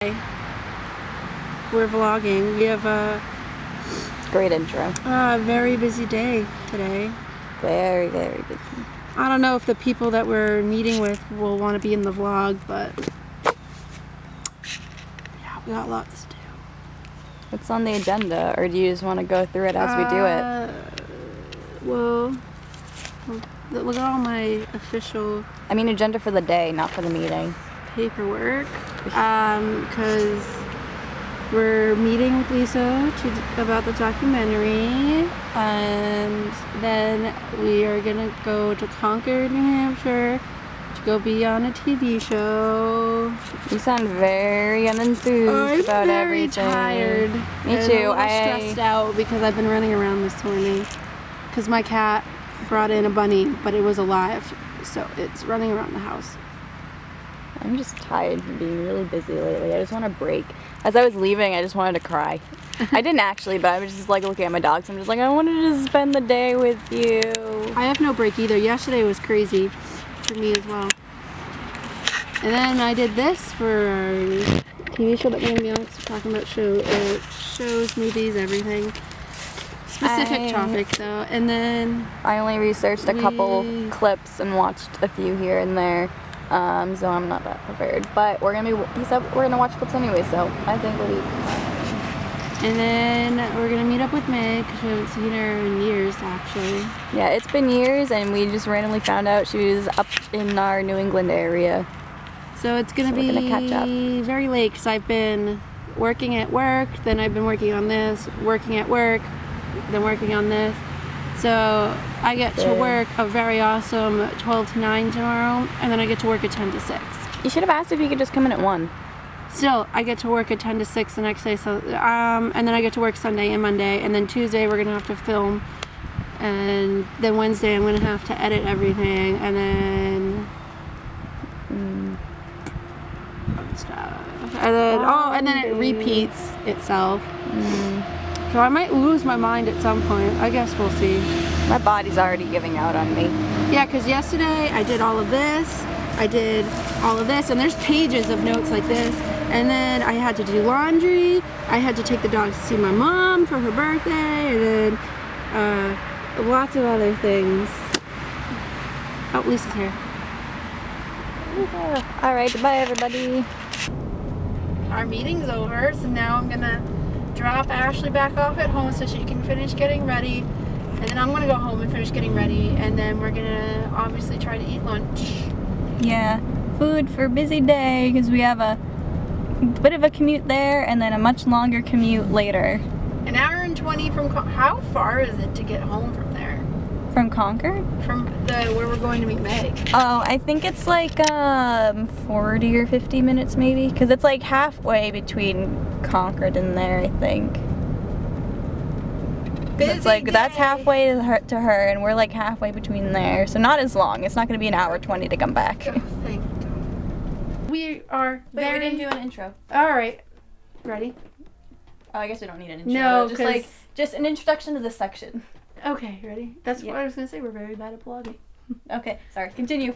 We're vlogging. We have a great intro. Very busy day today. Very, very busy. I don't know if the people that we're meeting with will want to be in the vlog, but yeah, we got lots to do. What's on the agenda, or do you just want to go through it as we do it? Well, look at all my official I mean, agenda for the day, not for the meeting. paperwork, because we're meeting with Lisa about the documentary, and then we are gonna go to Concord, New Hampshire to go be on a TV show. You sound very unenthused about everything. I'm very tired. Me and too. I'm stressed out because I've been running around this morning because my cat brought in a bunny, but it was alive, so it's running around the house. I'm just tired from being really busy lately. I just want a break. As I was leaving, I just wanted to cry. I didn't actually, but I was just like looking at my dogs. I'm just like, I wanted to spend the day with you. I have no break either. Yesterday was crazy for me as well. And then I did this for our TV show that we're going to be on. We're talking about shows, movies, everything. Specific topic though. And then I only researched a couple clips and watched a few here and there. So I'm not that prepared. But he said we're gonna watch clips anyway, so I think we'll be fine. And then we're gonna meet up with Meg because we haven't seen her in years, actually. Yeah, it's been years, and we just randomly found out she was up in our New England area. So it's gonna be catch up. very late because I've been working at work, then I've been working on this, working at work, then working on this. So I get to work a very awesome 12 to 9 tomorrow, and then I get to work at 10 to 6. You should have asked if you could just come in at 1. Still, I get to work at 10 to 6 the next day, so and then I get to work Sunday and Monday, and then Tuesday we're gonna have to film, and then Wednesday I'm gonna have to edit everything, and then stuff, and then it repeats itself. So I might lose my mind at some point. I guess we'll see. My body's already giving out on me. Yeah, because yesterday I did all of this. And there's pages of notes like this. And then I had to do laundry. I had to take the dogs to see my mom for her birthday. And then lots of other things. Oh, Lisa's here. All right, bye everybody. Our meeting's over, so now I'm gonna drop Ashley back off at home so she can finish getting ready, and then I'm gonna go home and finish getting ready, and then we're gonna obviously try to eat lunch. Yeah, food for a busy day because we have a bit of a commute there and then a much longer commute later. An hour and 20 from how far is it to get home from there? From Concord? From where we're going to meet Meg. Oh, I think it's like 40 or 50 minutes maybe, because it's like halfway between Concord and there, I think. It's like that's halfway to her, and we're like halfway between there, so not as long. It's not going to be an hour 20 to come back. Oh, thank God. We are we didn't do an intro. All right, ready? Oh, I guess we don't need an intro. No, just an introduction to this section. Okay, ready? That's what I was gonna say. We're very bad at vlogging. Okay, sorry. Continue.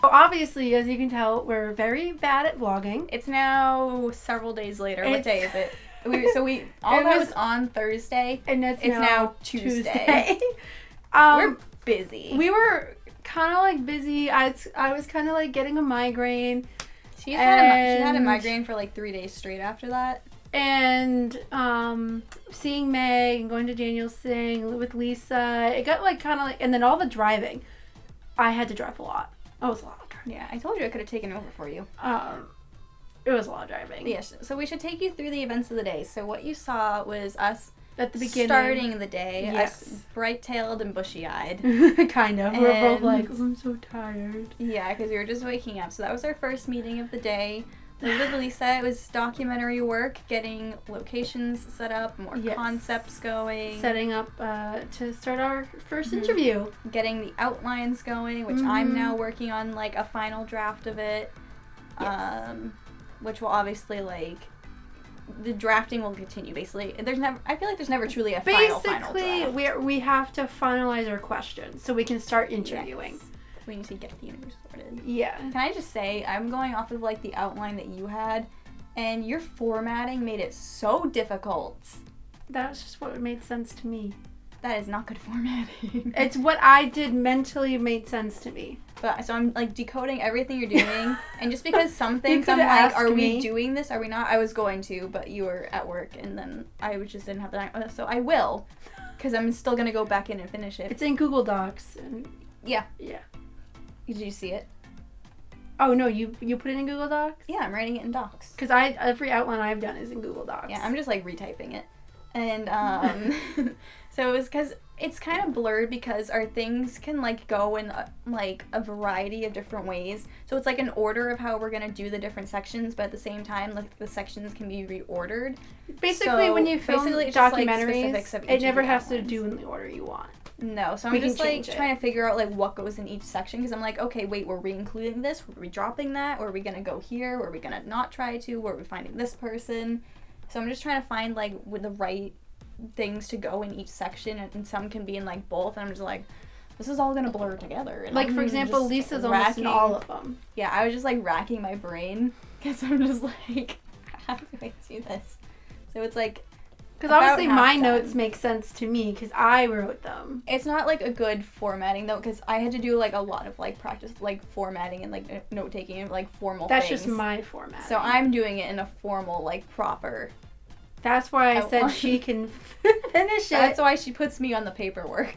Well, obviously, as you can tell, we're very bad at vlogging. It's now several days later. What day is it? All that was on Thursday, and it's now Tuesday. We're busy. We were kind of like busy. I was kind of like getting a migraine. She had a migraine for like 3 days straight after that. And seeing Meg and going to Daniel's thing with Lisa, it got like kind of like, and then all the driving. I had to drive a lot. It was a lot of driving. Yeah, I told you I could have taken over for you. It was a lot of driving. Yes, so we should take you through the events of the day. So what you saw was us at the beginning, starting the day, yes. us bright-tailed and bushy-eyed. Kind of. We're both like, I'm so tired. Yeah, because we were just waking up. So that was our first meeting of the day. With Lisa, it was documentary work, getting locations set up, more concepts going. Setting up to start our first interview. Getting the outlines going, which I'm now working on like a final draft of it. Yes. Which will obviously the drafting will continue basically. I feel like there's never truly a final draft. Basically, we have to finalize our questions so we can start interviewing. Yes. we need to get the universe sorted. Yeah. Can I just say, I'm going off of like the outline that you had, and your formatting made it so difficult. That's just what made sense to me. That is not good formatting. It's what I did mentally made sense to me. But so I'm like decoding everything you're doing, and just because some things You I'm could've like, asked are we me. doing this? Are we not? I was going to, but you were at work, and then I just didn't have the time. So I will, because I'm still gonna go back in and finish it. It's in Google Docs. And Yeah. yeah. Did you see it? Oh no, you put it in Google Docs? Yeah, I'm writing it in Docs. Because every outline I've done is in Google Docs. Yeah, I'm just like retyping it. And so it was because it's kind of blurred because our things can like go in like a variety of different ways. So it's like an order of how we're gonna do the different sections, but at the same time, like the sections can be reordered. Basically, So, when you film basically it's just, like, documentaries, specifics of each it of never the has to outlines. do in the order you want. No, so We I'm can just like change it. trying to figure out like what goes in each section because I'm like, okay, wait, were we including this? Were we dropping that? Were we gonna go here? Were we gonna not try to? Were we finding this person? So I'm just trying to find like with the right things to go in each section, and some can be in like both. And I'm just like, this is all gonna blur together. And Like, for I'm example, just Lisa's almost in all of them. Yeah, I was just like racking my brain because I'm just like, how do I do this? So it's like. Because About obviously my half notes done. make sense to me because I wrote them. It's not like a good formatting though, because I had to do like a lot of like practice, like formatting and like note taking and like formal That's things. just my format. So I'm doing it in a formal, like proper. That's why I said outline. she can finish it. That's why she puts me on the paperwork.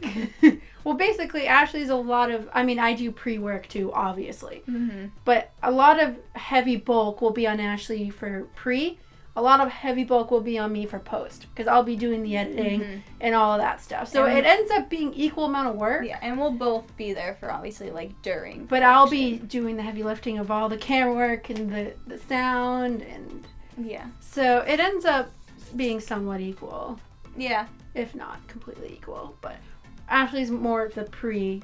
Well, basically, Ashley's a lot of. I mean, I do pre-work too, obviously. Mm-hmm. But a lot of heavy bulk will be on Ashley for pre. A lot of heavy bulk will be on me for post because I'll be doing the editing and all of that stuff. So And- it ends up being equal amount of work. Yeah, and we'll both be there for obviously like during. But I'll be doing the heavy lifting of all the camera work and the sound, and Yeah. so it ends up being somewhat equal, Yeah. if not completely equal. But Ashley's more of the pre,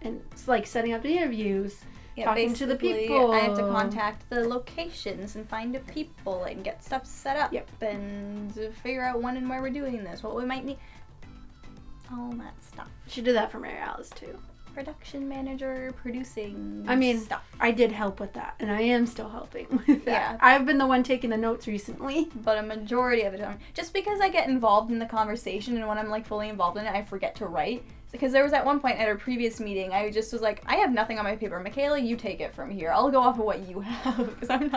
and it's like setting up the interviews. Yeah, Talking to the basically, people. I have to contact the locations and find the people and get stuff set up Yep. and figure out when and where we're doing this, what we might need. All that stuff. She did that for Mary Alice too. Production manager, producing I mean, stuff. I did help with that, and I am still helping with that. Yeah. I've been the one taking the notes recently. But a majority of the time, just because I get involved in the conversation and when I'm like fully involved in it, I forget to write. Because there was at one point at our previous meeting, I just was like, I have nothing on my paper. Michaela, you take it from here. I'll go off of what you have because I'm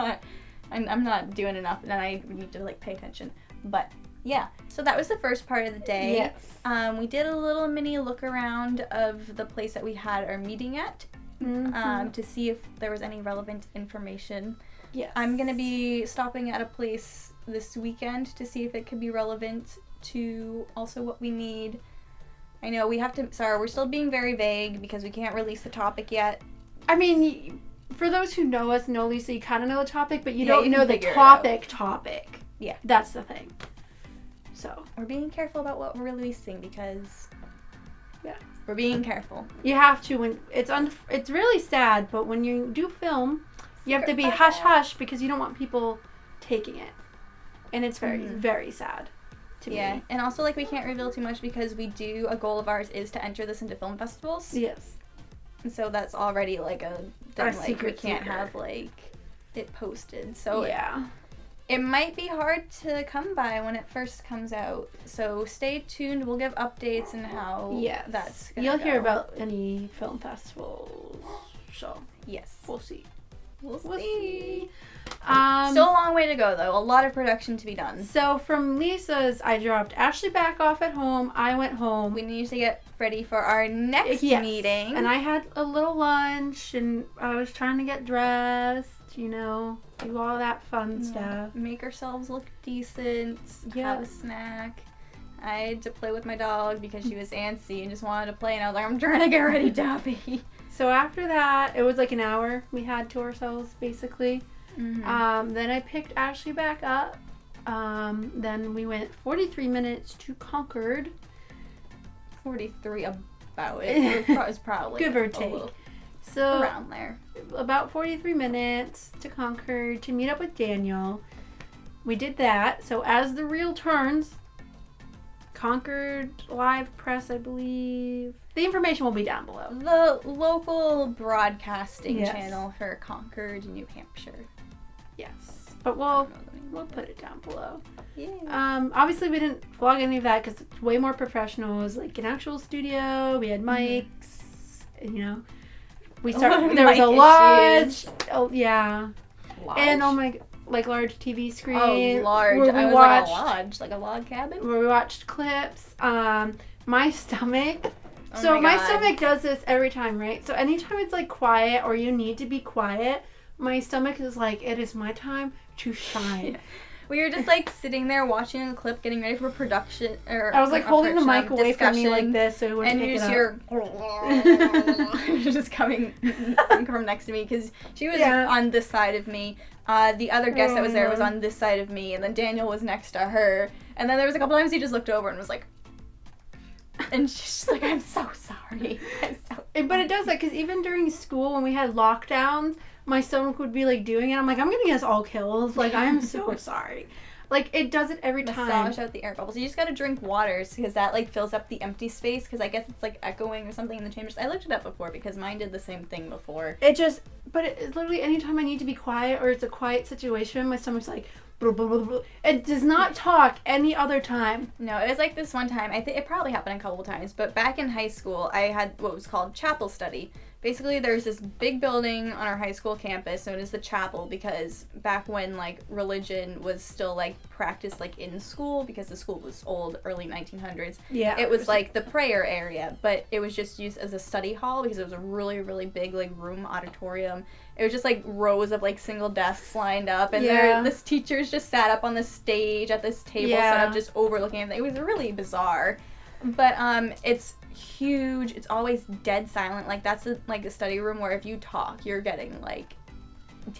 not doing enough, and I need to like pay attention. But yeah, so that was the first part of the day. Yes. We did a little mini look around of the place that we had our meeting at. To see if there was any relevant information. Yes. I'm going to be stopping at a place this weekend to see if it could be relevant to also what we need. I know we have to, sorry, we're still being very vague because we can't release the topic yet. I mean, for those who know us, know Lisa, you kind of know the topic, but you Yeah, don't you know can the figure it out. topic. Yeah. That's the thing. So, We're being careful about what we're releasing because yeah. we're being careful. You have to when it's really sad, but when you do film, you have to be hush hush because you don't want people taking it. And it's very very sad to me. And also like we can't reveal too much because a goal of ours is to enter this into film festivals. Yes. And so that's already like a thing, like we secret can't secret. have like it posted. So yeah. it might be hard to come by when it first comes out. So stay tuned. We'll give updates and how Yes. that's gonna You'll hear go. about any film festivals. So, Yes. we'll see. We'll We'll see. see. Still a long way to go though. A lot of production to be done. So from Lisa's, I dropped Ashley back off at home. I went home. We need to get ready for our next Yes. meeting. And I had a little lunch, and I was trying to get dressed, do all that fun stuff. Make ourselves look decent. Yeah. Have a snack. I had to play with my dog because she was antsy and just wanted to play, and I was like, I'm trying to get ready, Duffy. So after that, it was like an hour we had to ourselves, basically. Mm-hmm. Then I picked Ashley back up. Then we went 43 minutes to Concord. 43 about it. It was probably Give or a take. little So around there. about 43 minutes to Concord to meet up with Daniel. We did that. So as the reel turns, Concord Live Press, I believe. The information will be down below. The local broadcasting Yes. channel for Concord, New Hampshire. Yes. But we'll put it down below. Yeah. Obviously we didn't vlog any of that because it's way more professional. It was like an actual studio. We had mics. You know, we started. There was a large. Oh yeah. Large? And like large TV screen. Oh, large. Where we I was watched, like a lodge, like a log cabin. Where we watched clips. My stomach. Oh So my God. stomach does this every time, right? So anytime it's like quiet or you need to be quiet, my stomach is like, it is my time to shine. Yeah. We were just like sitting there watching a clip, getting ready for production. Or I was like holding the mic away from me discussion, like this so it wouldn't and pick you it just up. hear just coming from next to me because she was Yeah. on this side of me. The other guest that was there was on this side of me, and then Daniel was next to her. And then there was a couple times he just looked over and was like, and she's just like, I'm so sorry. But it does that because even during school when we had lockdowns, my stomach would be like doing it. I'm like, I'm gonna get us all killed. Like, I'm so sorry. Like, it does it every time. Massage out the air bubbles. You just gotta drink waters because that like fills up the empty space because I guess it's like echoing or something in the chambers. I looked it up before because mine did the same thing before. But it's literally anytime I need to be quiet or it's a quiet situation, my stomach's like, blah, blah, blah, blah. It does not talk any other time. No, it was like this one time. I think it probably happened a couple times, but back in high school, I had what was called chapel study. Basically, there's this big building on our high school campus known as the chapel because back when like religion was still like practiced like in school because the school was old, early 1900s. Yeah. It was like the prayer area, but it was just used as a study hall because it was a really, really big like room auditorium. It was just like rows of like single desks lined up, and this teachers just sat up on the stage at this table set up just overlooking everything. It was really bizarre, but it's huge. It's always dead silent. Like that's like a study room where if you talk, you're getting like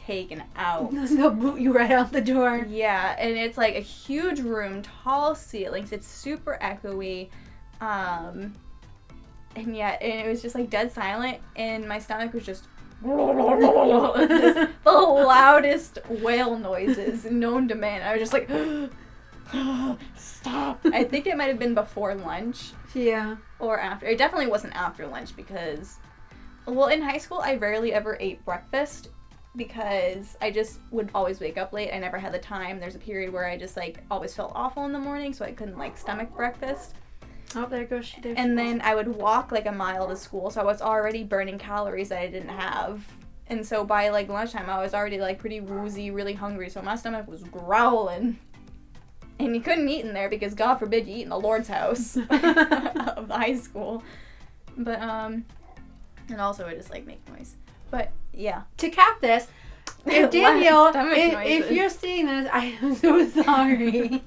taken out. They'll boot you right out the door. Yeah, and it's like a huge room, tall ceilings. It's super echoey, and it was just like dead silent, and my stomach was just the loudest whale noises known to man. I was just like, stop. I think it might have been before lunch. Yeah. Or after. It definitely wasn't after lunch because, well, in high school I rarely ever ate breakfast because I just would always wake up late. I never had the time. There's a period where I just like always felt awful in the morning, so I couldn't like stomach breakfast. Oh, there goes she. And then I would walk like a mile to school, so I was already burning calories that I didn't have. And so by like lunchtime, I was already like pretty woozy, really hungry, so my stomach was growling. And you couldn't eat in there because God forbid you eat in the Lord's house of the high school. But and also it just like make noise. But yeah. To cap this, if Danielle, if noises. you're seeing this, I am so sorry.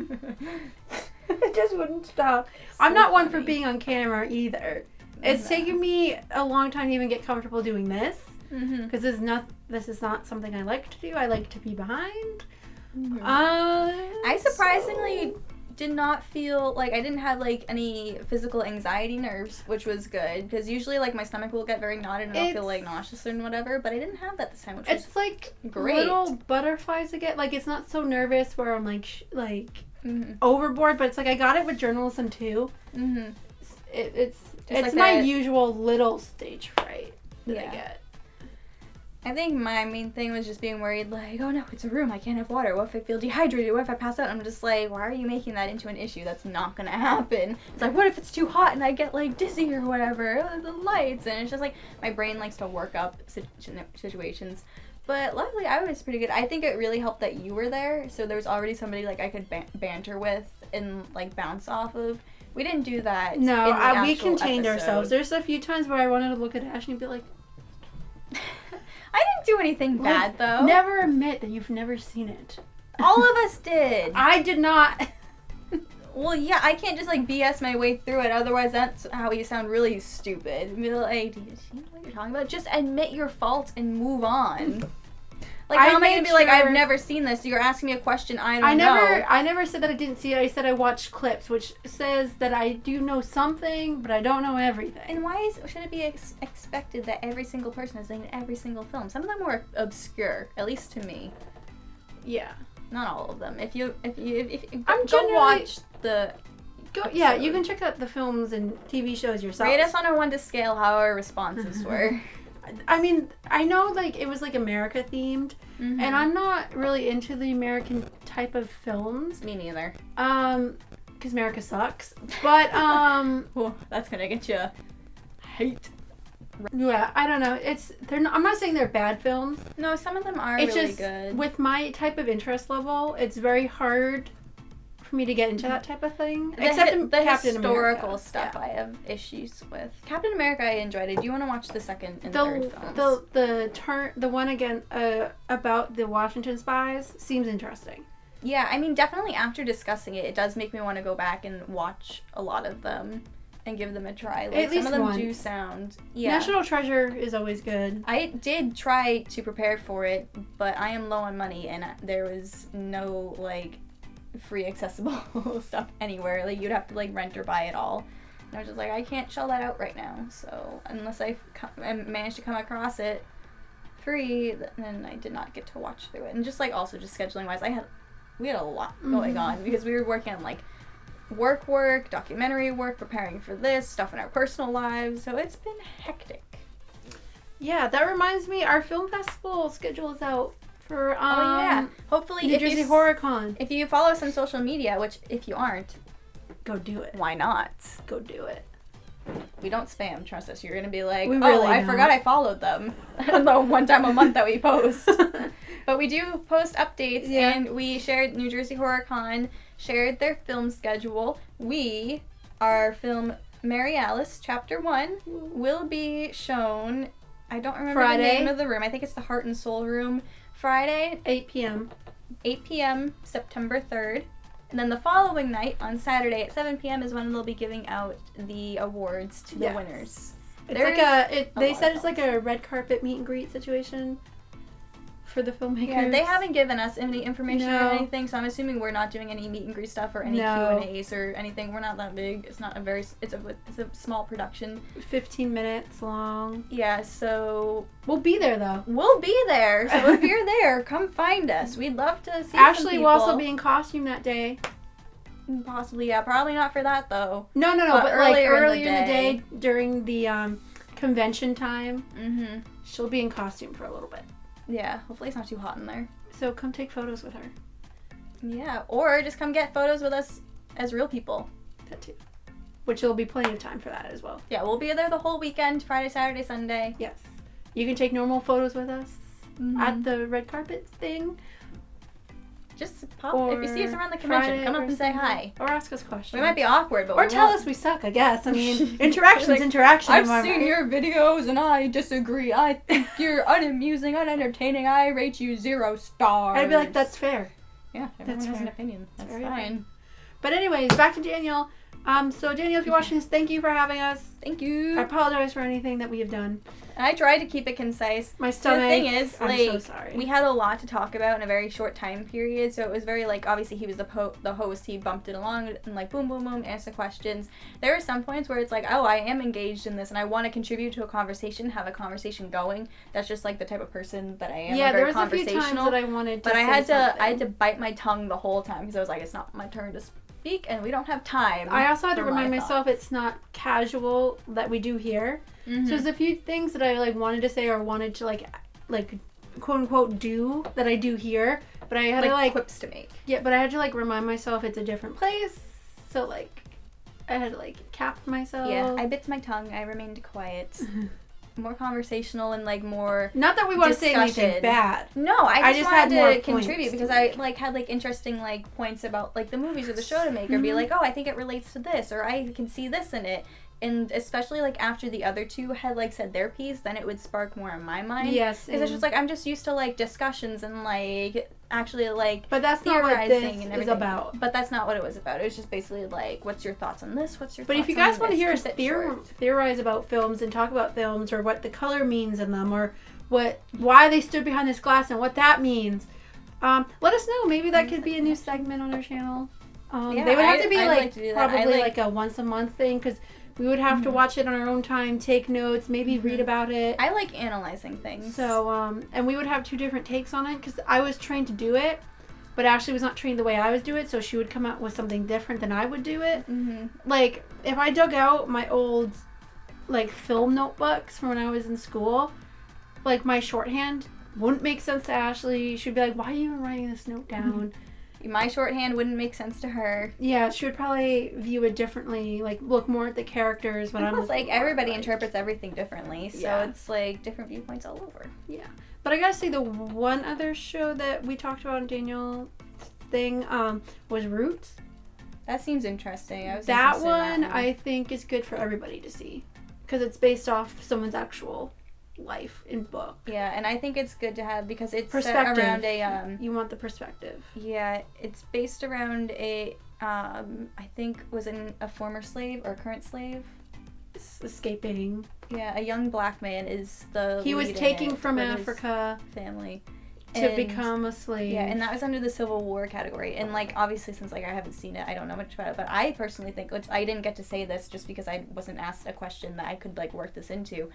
It just wouldn't stop. I'm not one for being on camera either. It's taken me a long time to even get comfortable doing this because this is not something I like to do. I like to be behind. I surprisingly did not feel like I didn't have like any physical anxiety nerves, which was good because usually like my stomach will get very knotted and I'll feel like nauseous and whatever, but I didn't have that this time, which was like great. Little butterflies again. Like it's not so nervous where I'm like overboard, but it's like I got it with journalism too. It's like my usual little stage fright that I get. I think my main thing was just being worried, like, oh no, it's a room, I can't have water. What if I feel dehydrated? What if I pass out? I'm just like, why are you making that into an issue? That's not gonna happen. It's like, what if it's too hot and I get like dizzy or whatever? The lights. And it's just like, my brain likes to work up situations. But luckily, I was pretty good. I think it really helped that you were there, so there was already somebody like I could banter with and like bounce off of. We didn't do that. No, we contained ourselves. There's a few times where I wanted to look at Ashley and be like, I didn't do anything bad, though. Never admit that you've never seen it. All of us did. I did not. Well, yeah, I can't just, like, BS my way through it. Otherwise, that's how you sound really stupid. Be like, do you know what you're talking about? Just admit your fault and move on. Like, how am I going to be like, I've never seen this, so you're asking me a question I don't know. I never said that I didn't see it. I said I watched clips, which says that I do know something, but I don't know everything. And why should it be expected that every single person has seen every single film? Some of them were obscure, at least to me. Yeah. Not all of them. If you I'm go watch the Yeah, you can check out the films and TV shows yourself. Rate us on a 1 to scale how our responses were. I mean, I know like it was like America themed, and I'm not really into the American type of films. Me neither. Because America sucks. But Oh, that's gonna get you hate. yeah, I don't know. I'm not saying they're bad films. No, some of them are It's really just good. with my type of interest level, it's very hard for me to get into that type of thing. Except in the Captain historical America. stuff, Yeah. I have issues with. Captain America, I enjoyed it. Do you want to watch the second and third films? The one again about the Washington spies seems interesting. Yeah, I mean, definitely after discussing it, it does make me want to go back and watch a lot of them and give them a try. Like, At least some of them once. do sound. Yeah. National Treasure is always good. I did try to prepare for it, but I am low on money and there was no, like, free accessible stuff anywhere. Like, you'd have to, like, rent or buy it all. And I was just like, I can't shell that out right now. So, unless I managed to come across it free, then I did not get to watch through it. And just, like, also just scheduling-wise, we had a lot going on because we were working on, like, work, documentary work, preparing for this, stuff in our personal lives. So it's been hectic. Yeah, that reminds me, our film festival schedule is out for Hopefully, New Jersey Horror Con. If you follow us on social media, which if you aren't, Go do it. why not? Go do it. We don't spam, trust us. You're gonna be like, We really I don't. forgot I followed them. The one time a month that we post. But we do post updates, and we shared New Jersey Horror Con, shared their film schedule. Our film Mary Alice, Chapter 1, will be shown, I don't remember Friday. the name of the room. I think it's the Heart and Soul Room. Friday, 8 p.m. 8 p.m., September 3rd. And then the following night, on Saturday at 7 p.m., is when they'll be giving out the awards to the winners. It's There's they lot said of it's like a red carpet meet and greet situation for the filmmakers. Yeah, they haven't given us any information No. or anything, so I'm assuming we're not doing any meet and greet stuff or any No. Q&As or anything. We're not that big. It's not it's a small production. 15 minutes long. Yeah, so We'll be there though. we'll be there. So if you're there, come find us. We'd love to see some Ashley will also people. be in costume that day. Possibly, yeah. Probably not for that though. No, But but like earlier in the earlier in the day during the convention time, Mm-hmm. she'll be in costume for a little bit. Yeah, hopefully it's not too hot in there. So come take photos with her. Yeah, or just come get photos with us as real people. That too. Which there'll be plenty of time for that as well. Yeah, we'll be there the whole weekend, Friday, Saturday, Sunday. Yes. You can take normal photos with us Mm-hmm. at the red carpet thing. Just pop. Or If you see us around the convention, Friday come up or and say something. hi. Or ask us questions. We might be awkward, but Or we tell won't. us we suck, I guess. I mean, interaction's Like, interaction. I've am I seen right? your videos and I disagree. I think you're unamusing, unentertaining. I rate you 0 stars. I'd be like, that's fair. Yeah, everyone that's has an fair. opinion. That's very fine. But anyways, back to Daniel. So Daniel, if you're watching this, thank you for having us. Thank you. I apologize for anything that we have done. I tried to keep it concise. My The stomach. thing is, I'm like, so sorry. we had a lot to talk about in a very short time period, so it was very, like, obviously he was the host, he bumped it along, and, like, boom, boom, boom, asked the questions. There are some points where it's like, oh, I am engaged in this, and I want to contribute to a conversation, have a conversation going. That's just, like, the type of person that I am. Yeah, I'm there very was a few times conversational. that I wanted to But I say had something. to bite my tongue the whole time, because I was like, it's not my turn to speak, and we don't have time. I also had to for remind my myself thoughts. it's not casual that we do here. Mhm. So there's a few things that I like wanted to say or wanted to like quote unquote do that I do here, but I had to like quips to make. yeah, but I had to like remind myself it's a different place. So like I had to like cap myself. Yeah, I bit my tongue. I remained quiet. More conversational and like more. Not that we want to say anything discussion. bad. No, I just had wanted more to points contribute to because I like had like interesting like points about like the movies or the show to make or be like, oh, I think it relates to this or I can see this in it. And especially like after the other two had like said their piece, then it would spark more in my mind. Yes, because it's just like I'm just used to like discussions and like actually like but that's not what theorizing this and is everything. about. But that's not what it was about. It was just basically like, what's your thoughts on this? What's your But thoughts if you on guys want to this? hear us Keep it short. theorize about films and talk about films or what the color means in them or why they stood behind this glass and what that means, let us know. Maybe that could be a new segment on our channel. Yeah, they would have to be I'd like like to do that. probably I like a once a month thing because we would have to watch it on our own time, take notes, maybe read about it. I like analyzing things. So and we would have two different takes on it because I was trained to do it. but Ashley was not trained the way I would do it, so she would come out with something different than I would do it. Mm-hmm. Like, if I dug out my old, like, film notebooks from when I was in school, like, my shorthand wouldn't make sense to Ashley. She'd be like, why are you even writing this note down? My shorthand wouldn't make sense to her. Yeah, she would probably view it differently, like, look more at the characters. But Plus, like, everybody interprets everything differently, so Yeah. it's, like, different viewpoints all over. Yeah. But I gotta say, the one other show that we talked about in Daniel thing was Roots. That seems interesting. I was That interested in one that I think is good for everybody to see. Because it's based off someone's actual life in book. Yeah, and I think it's good to have, because it's set Perspective. around a, You want the perspective. yeah, it's based around a, I think was a former slave or current slave. Escaping. Yeah, a young black man is the He was lead in taking it from with his Africa family. to And- become a slave. Yeah, and that was under the Civil War category. And, like, obviously, since, like, I haven't seen it, I don't know much about it. But I personally think, which I didn't get to say this just because I wasn't asked a question that I could, like, work this into.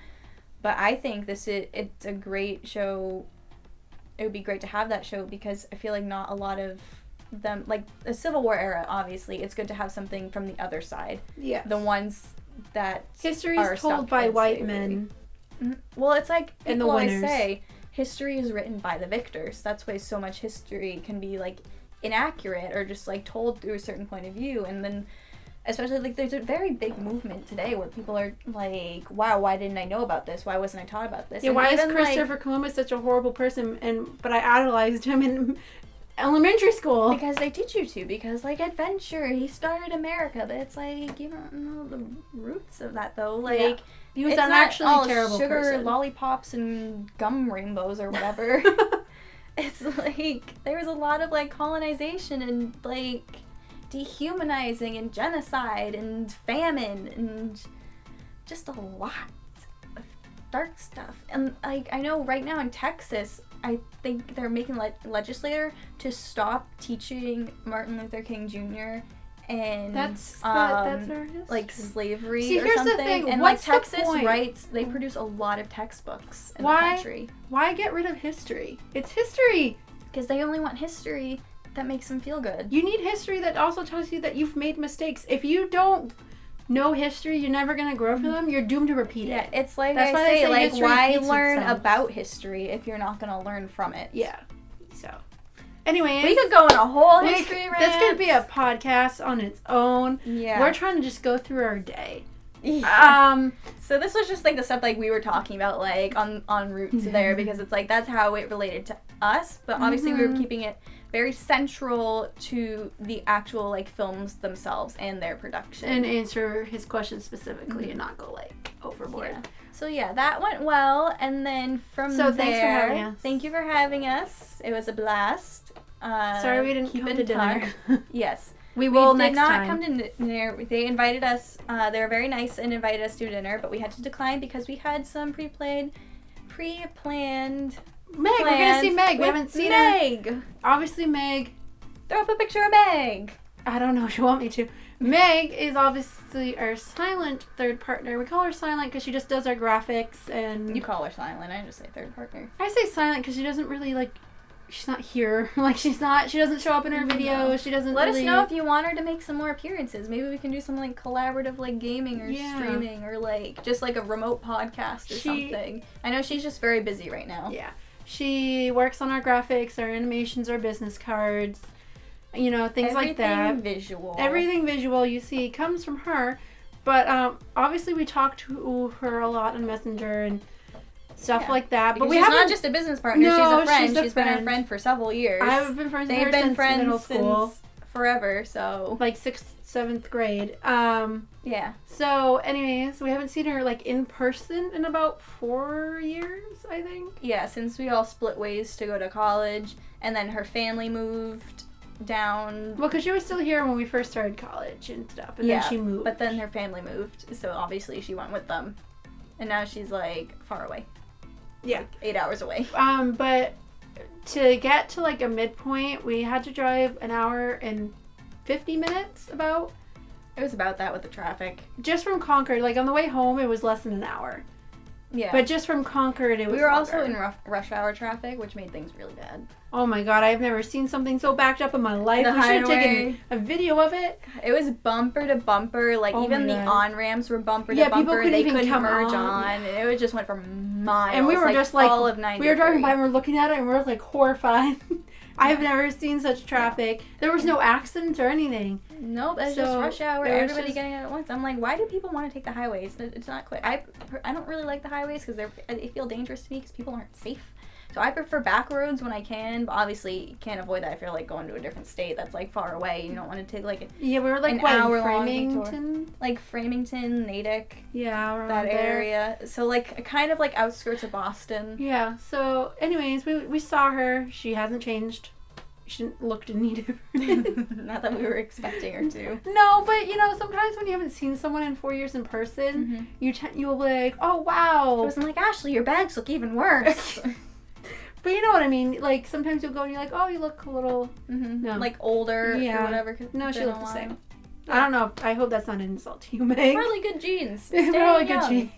But I think it's a great show. It would be great to have that show because I feel like not a lot of them, like, the Civil War era, obviously, it's good to have something from the other side. Yeah. The ones that History are is told stuck by in white slavery. men. Mhm. Well, it's like And the people always winners. say, history is written by the victors. That's why so much history can be, like, inaccurate or just, like, told through a certain point of view. And then, especially, like, there's a very big movement today where people are like, wow, why didn't I know about this? Why wasn't I taught about this? Yeah, And why is even, like, Christopher Columbus such a horrible person? But I idolized him in elementary school. because they teach you to. Because, like, adventure, he started America. But it's like, you don't know the roots of that, though. Like, Yeah. He was it's an not actually all terrible sugar person. lollipops and gum rainbows or whatever. It's like there was a lot of, like, colonization and, like, dehumanizing and genocide and famine and just a lot of dark stuff. And, like, I know right now in Texas, I think they're making legislator to stop teaching Martin Luther King Jr. and That's um, our history. like slavery See, or here's the something. thing, And, what's the like, Texas point? writes, they produce a lot of textbooks in the Why? country. Why get rid of history? It's history. Because they only want history that makes them feel good. You need history that also tells you that you've made mistakes. If you don't know history, you're never gonna grow from them. You're doomed to repeat Yeah, it. it's like That's I why they say, say like, history why repeats learn itself. about history if you're not going to learn from it? Yeah. So, anyways, We could go on a whole history rant. this could be a podcast on its own. Yeah. We're trying to just go through our day. Yeah. So this was just, like, the stuff, like, we were talking about, like, on Roots there, because it's, like, that's how it related to us, but obviously we were keeping it very central to the actual, like, films themselves and their production. And answer his questions specifically and not go, like, overboard. Yeah. So, yeah, that went well, and then from So, there... thanks for having us. Thank you for having us. It was a blast. Sorry we didn't keep come in to dinner. touch. Yes. We will did next not time. come to dinner. They invited us. They were very nice and invited us to dinner, but we had to decline because we had some pre-planned. Meg, we're gonna see Meg. We with haven't seen her. Meg. Obviously, Meg. Throw up a picture of Meg. I don't know if you want me to. Meg is obviously our silent third partner. We call her silent because she just does our graphics and... You call her silent. I just say third partner. I say silent because she doesn't really, like... She's not here. Like, she doesn't show up in her videos. She doesn't Let really... us know if you want her to make some more appearances. Maybe we can do some, like, collaborative, like, gaming or Yeah. streaming or, like, just, like, a remote podcast or something. I know she's just very busy right now. Yeah. She works on our graphics, our animations, our business cards, you know, things like that. Everything visual. Everything visual you see comes from her. But obviously we talk to her a lot on Messenger and stuff like that. Because But we she's haven't... not just a business partner, No, she's a friend. she's a She's been our friend. friend for several years. I've been friends with They've her been since friends middle school. since forever, so... Like 6th, 7th grade. Yeah. So, anyways, we haven't seen her, like, in person in about 4 years, I think. Yeah, since we all split ways to go to college, and then her family moved down... Well, because she was still here when we first started college and stuff, and then she moved. but then her family moved, so obviously she went with them. And now she's, like, far away. Yeah. Like 8 hours away. But to get to, like, a midpoint, we had to drive an hour and 50 minutes, about. It was about that with the traffic. Just from Concord. Like, on the way home, it was less than an hour. Yeah. But just from Concord, it was We were longer. also in rush hour traffic, which made things really bad. Oh my god, I've never seen something so backed up in my life. The We should have taken highway. a video of it. It was bumper to bumper. Like, Oh even my the God. on-ramps were bumper Yeah, to people bumper. couldn't They even couldn't come merge on. on. And it just went for miles. And we were just like, all of 93. we were driving by and we were looking at it and we were like horrified. I have never seen such traffic. There was no accidents or anything. Nope, it's So, just rush hour. it was Everybody just- getting it at once. I'm like, why do people want to take the highways? It's not quick. I don't really like the highways because they feel dangerous to me because people aren't safe. So I prefer back roads when I can, but obviously you can't avoid that if you're like going to a different state that's like far away. You don't want to take like Yeah, we were like, an what, in hour-long detour. Framington? like Framington, Natick, Yeah, around that there. area. So like kind of like outskirts of Boston. Yeah, so anyways, we saw her. She hasn't changed. She didn't look to need it. Not that we were expecting her to. No, but you know, sometimes when you haven't seen someone in 4 years in person, you will be like, oh She wow. wasn't like, Ashley, your bags look even worse. But you know what I mean? Like sometimes you'll go and you're like, oh, you look a little. No. Like older Yeah. or whatever. 'Cause No, it's she been looked a the while. same. I don't know. I hope that's not an insult to you, Meg. Really good genes. Really Staying good young. genes.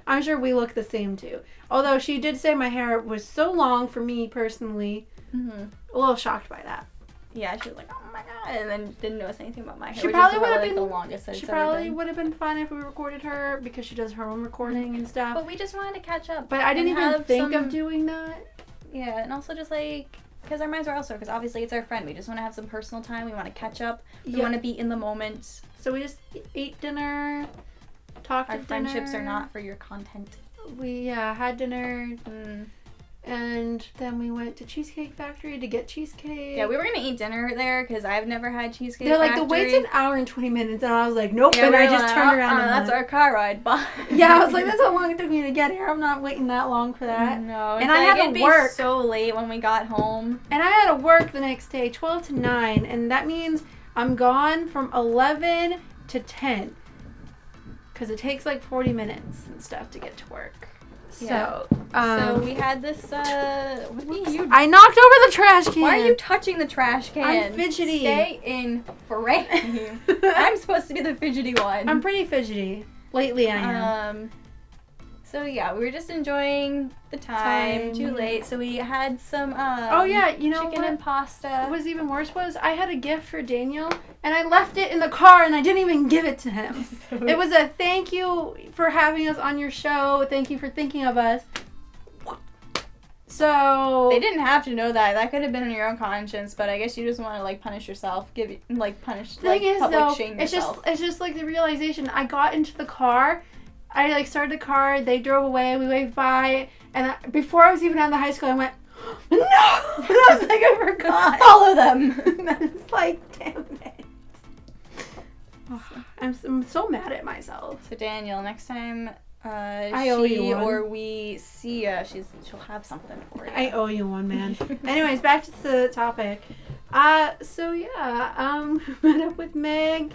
I'm sure we look the same too. Although she did say my hair was so long for me personally. A little shocked by that. Yeah, she was like, oh my god, and then didn't notice anything about my hair. She which probably is would have like been the longest that She it's ever probably been. would have been fun if we recorded her because she does her own recording and stuff. But we just wanted to catch up. But I didn't and even have think some- of doing that. Yeah, and also just like, because our minds are also, because obviously it's our friend. We just want to have some personal time. We want to catch up. We Yeah. want to be in the moment. So we just ate dinner, talked Our at friendships dinner. are not for your content. We had dinner, Mm. and then we went to Cheesecake Factory to get cheesecake. Yeah, we were gonna eat dinner there because I've never had Cheesecake They're like, Factory. the wait's an hour and 20 minutes, and I was like, nope. Yeah, And we I were just like, turned around and that's left. our car ride. Bye. Yeah, I was like, that's how long it took me to get here. I'm not waiting that long for that. No, And it's I like, had to it'd be work. so late when we got home. And I had to work the next day, 12 to 9, and that means I'm gone from 11 to 10. Because it takes like 40 minutes and stuff to get to work. Yeah. So, So we had this, what are you I knocked over the trash can. Why are you touching the trash can? I'm fidgety. Stay in frame. I'm supposed to be the fidgety one. I'm pretty fidgety. Lately I am. So yeah, we were just enjoying the time. Time. Too late, so we had some Oh yeah, you know chicken what? and pasta. What was even worse was I had a gift for Daniel, and I left it in the car, and I didn't even give it to him. It was a thank you for having us on your show. Thank you for thinking of us. So They didn't have to know that. That could have been on your own conscience, but I guess you just want to like punish yourself, punish The like thing is, public though, shame it's yourself. just like the realization. I got into the car, I like started the car. They drove away. We waved by, and before I was even out of the high school, I went, no. And I was like, I forgot. Follow them. And I was like, damn it. I'm so mad at myself. So Daniel, next time I owe you she one. or we see ya, she'll have something for you. I owe you one, man. Anyways, back to the topic. So yeah, met up with Meg.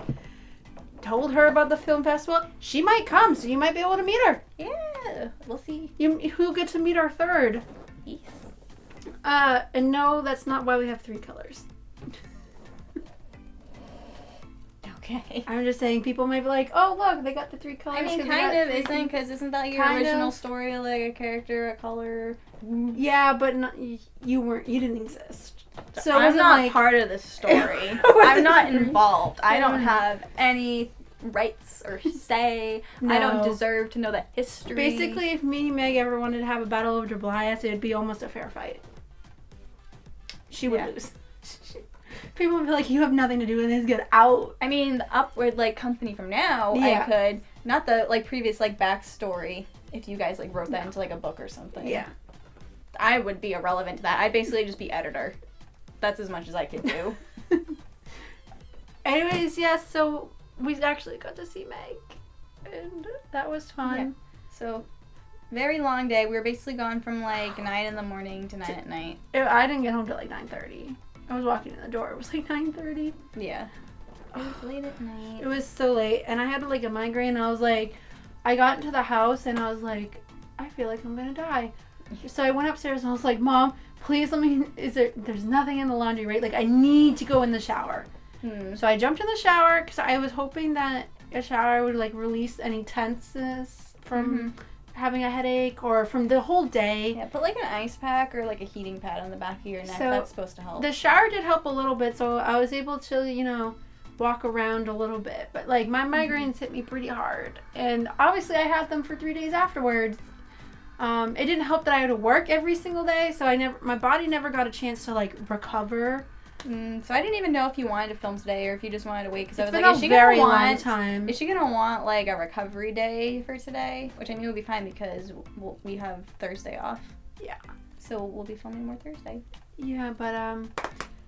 Told her about the film festival. She might come, so you might be able to meet her. Yeah, we'll see. Who'll get to meet our third. Peace. And no, that's not why we have 3 colors. Okay. I'm just saying, people might be like, oh, look, they got the 3 colors. I mean, 'cause we kind got of 3 isn't, because isn't that your Kind original of. story, like a character, a color? Yeah, but not, you didn't exist. So it I'm wasn't not like, part of this story. It wasn't I'm not for me. involved. I don't Mm. have any rights or say. I don't No. deserve to know the history. Basically, if me and Meg ever wanted to have a battle over Tobias, it'd be almost a fair fight. She would Yeah. lose. People would be like, you have nothing to do with this, get out. I mean, the Upward like company from now, Yeah. I could not the like previous like backstory. If you guys like wrote that into like a book or something, Yeah. I would be irrelevant to that. I'd basically just be editor. That's as much as I could do. Anyways, yes, so we actually got to see Meg. And that was fun. So, very long day. We were basically gone from like 9 in the morning to 9 at night. I didn't get home till like 9:30. I was walking in the door. It was like 9:30. Yeah. It was late at night. It was so late. And I had like a migraine. And I was like, I got into the house and I was like, I feel like I'm going to die. So I went upstairs and I was like, Mom, please let me, there's nothing in the laundry, right? Like I need to go in the shower. So I jumped in the shower because I was hoping that a shower would like release any tenseness from having a headache or from the whole day. Yeah, put like an ice pack or like a heating pad on the back of your neck. So, that's supposed to help. The shower did help a little bit, so I was able to, walk around a little bit. But, like, my migraines hit me pretty hard. And obviously I had them for 3 days afterwards. It didn't help that I had to work every single day, so my body never got a chance to, like, recover. So I didn't even know if you wanted to film today or if you just wanted to wait, because I was It's like, been a very long time. Is she gonna want like a recovery day for today? Which I knew would be fine because we have Thursday off. Yeah. So we'll be filming more Thursday. Yeah, but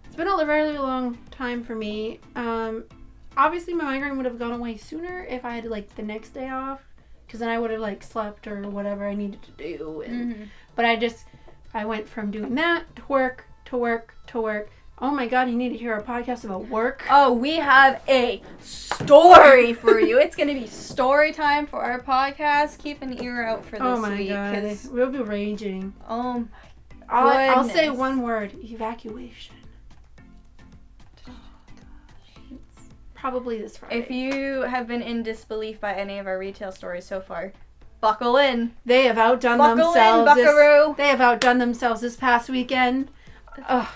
it's been a very long time for me. Obviously my migraine would have gone away sooner if I had like the next day off, because then I would have like slept or whatever I needed to do. And but I went from doing that to work to work to work. Oh my God, you need to hear a podcast about work. Oh, we have a story for you. It's going to be story time for our podcast. Keep an ear out for this week. Oh my God, we'll be raging. Oh my I'll say one word: evacuation. Oh gosh. Probably this Friday. If you have been in disbelief by any of our retail stories so far, buckle in. They have outdone Buckle themselves. in, buckaroo. They have outdone themselves this past weekend. Ugh.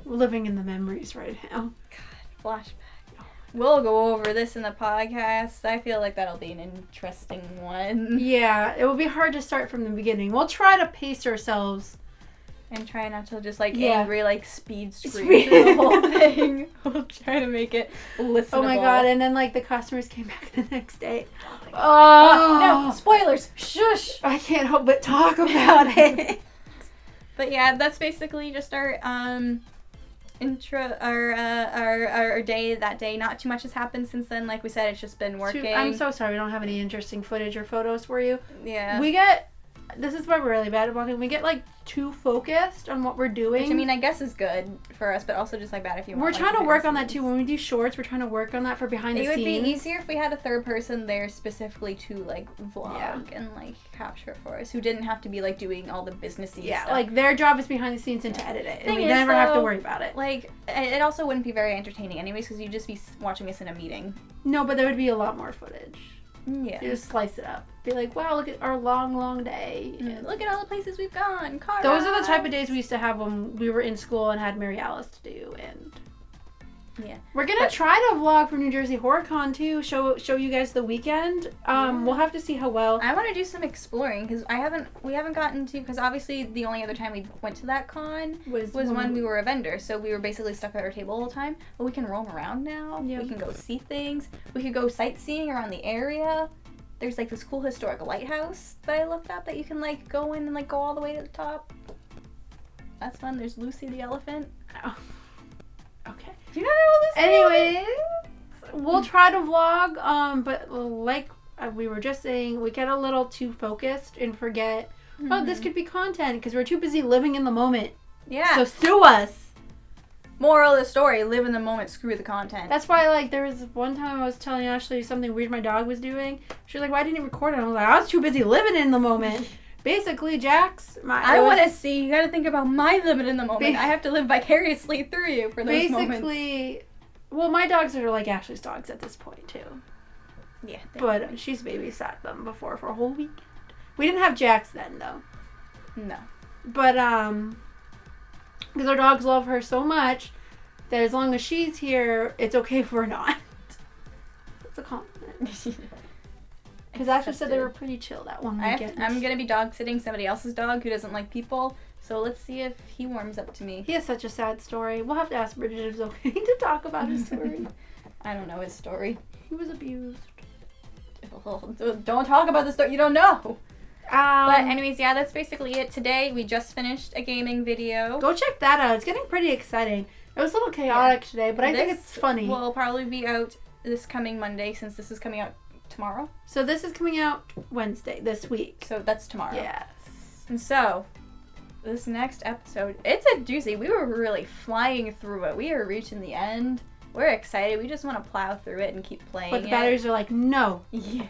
Living in the memories right now. God, flashback. We'll go over this in the podcast. I feel like that'll be an interesting one. Yeah, it will be hard to start from the beginning. We'll try to pace ourselves. And try not to just angry speed scream Speed. through the whole thing. We'll try to make it listenable. Oh my God, and then the customers came back the next day. No, spoilers. Shush. I can't help but talk about it. But yeah, that's basically just our our day that day. Not too much has happened since then. Like we said, it's just been working. I'm so sorry we don't have any interesting footage or photos for you. Yeah. This is why we're really bad at walking. We get too focused on what we're doing. Which I mean, I guess is good for us, but also just bad if you want. We're trying to work on that too. When we do shorts, we're trying to work on that for behind the scenes. It would be easier if we had a third person there specifically to vlog and capture it for us, who didn't have to be doing all the businessy stuff. Yeah, their job is behind the scenes and to edit it, and we never have to worry about it. It also wouldn't be very entertaining anyways, because you'd just be watching us in a meeting. No, but there would be a lot more footage. Yeah. You just slice it up. Be like, wow, look at our long day. Look at all the places we've gone. Those are the type of days we used to have when we were in school and had Mary Alice to do. And yeah, we're gonna try to vlog for New Jersey HorrorCon too. Show you guys the weekend. We'll have to see how well. I want to do some exploring because we haven't gotten to, because obviously the only other time we went to that con was when we were a vendor, so we were basically stuck at our table all the time. But we can roam around now. Yeah. We can go see things. We could go sightseeing around the area. There's this cool historic lighthouse that I looked up that you can go in and go all the way to the top. That's fun. There's Lucy the elephant. Oh. Okay. Do you know Lucy? Anyways, we'll try to vlog. But like we were just saying, we get a little too focused and forget. Oh, this could be content because we're too busy living in the moment. Yeah. So sue us. Moral of the story: live in the moment. Screw the content. That's why, there was one time I was telling Ashley something weird my dog was doing. She was like, "Why didn't you record it?" I was like, "I was too busy living in the moment." Basically, Jax, I want to see. You got to think about my living in the moment. I have to live vicariously through you for those moments. Basically, well, my dogs are like Ashley's dogs at this point too. Yeah. But she's babysat them before for a whole weekend. We didn't have Jax then, though. No. But because our dogs love her so much that as long as she's here, it's okay if we're not. That's a compliment. Because Ashley said they were pretty chill that one weekend. I'm going to be dog sitting somebody else's dog who doesn't like people, so let's see if he warms up to me. He has such a sad story. We'll have to ask Bridget if it's okay to talk about his story. I don't know his story. He was abused. Don't talk about the story you don't know. But anyways, yeah, that's basically it. Today, we just finished a gaming video. Go check that out. It's getting pretty exciting. It was a little chaotic today, but I think it's funny. Will probably be out this coming Monday, since this is coming out tomorrow. So this is coming out Wednesday, this week. So that's tomorrow. Yes. And so, this next episode, it's a doozy. We were really flying through it. We are reaching the end. We're excited. We just want to plow through it and keep playing But the batteries are like, no. Yeah.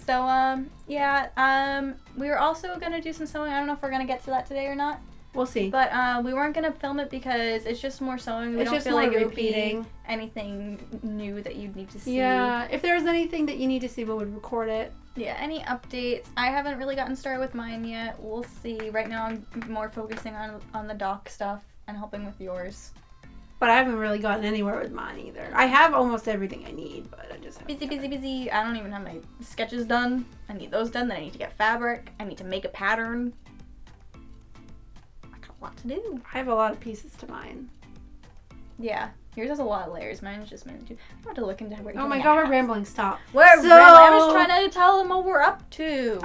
So, we were also going to do some sewing. I don't know if we're going to get to that today or not. We'll see. But we weren't gonna film it because it's just more sewing. We It's don't just feel more like it would repeating. be anything new that you'd need to see. Yeah, if there's anything that you need to see, we would record it. Yeah, any updates? I haven't really gotten started with mine yet. We'll see. Right now, I'm more focusing on the doc stuff and helping with yours. But I haven't really gotten anywhere with mine either. I have almost everything I need, but I just haven't. Busy. I don't even have my sketches done. I need those done. Then I need to get fabric. I need to make a pattern. I got a lot to do. I have a lot of pieces to mine. Yeah. Yours has a lot of layers. Mine is just mainly two. I have to look into where you're Oh my doing god, it. we're rambling. Stop. We're rambling. I was trying to tell them what we're up to.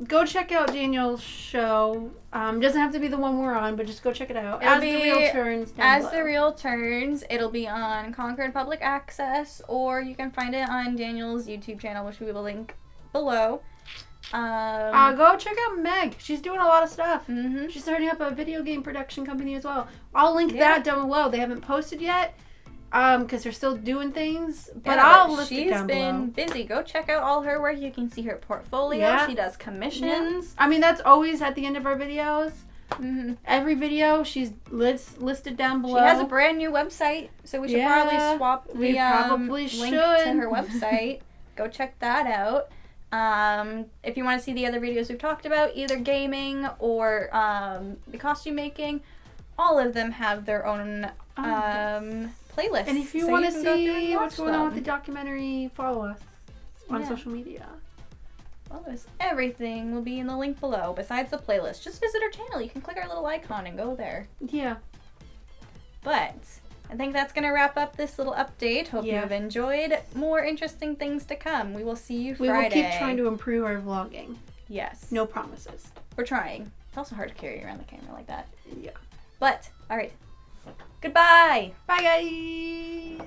Go check out Daniel's show. Doesn't have to be the one we're on, but just go check it out. It'll As the Reel Turns. down As below. the Reel Turns, it'll be on Concord Public Access, or you can find it on Daniel's YouTube channel, which we will link below. Go check out Meg. She's doing a lot of stuff. Mm-hmm. She's starting up a video game production company as well. I'll link that down below. They haven't posted yet, because they're still doing things. But I'll list it down below. She's been busy. Go check out all her work. You can see her portfolio. Yeah. She does commissions. I mean, that's always at the end of our videos. Mm-hmm. Every video, she's listed down below. She has a brand new website, so we should probably swap the we probably link should. to her website. Go check that out. If you want to see the other videos we've talked about, either gaming or the costume making, all of them have their own playlists. And if you so want to can go through and see watch what's going on with the them. documentary, follow us on Yeah. social media. Well, everything will be in the link below, besides the playlist. Just visit our channel. You can click our little icon and go there. Yeah. But I think that's going to wrap up this little update. Hope you have enjoyed. More interesting things to come. We will see you Friday. We will keep trying to improve our vlogging. Yes. No promises. We're trying. It's also hard to carry around the camera like that. Yeah. But, alright. Goodbye! Bye, guys.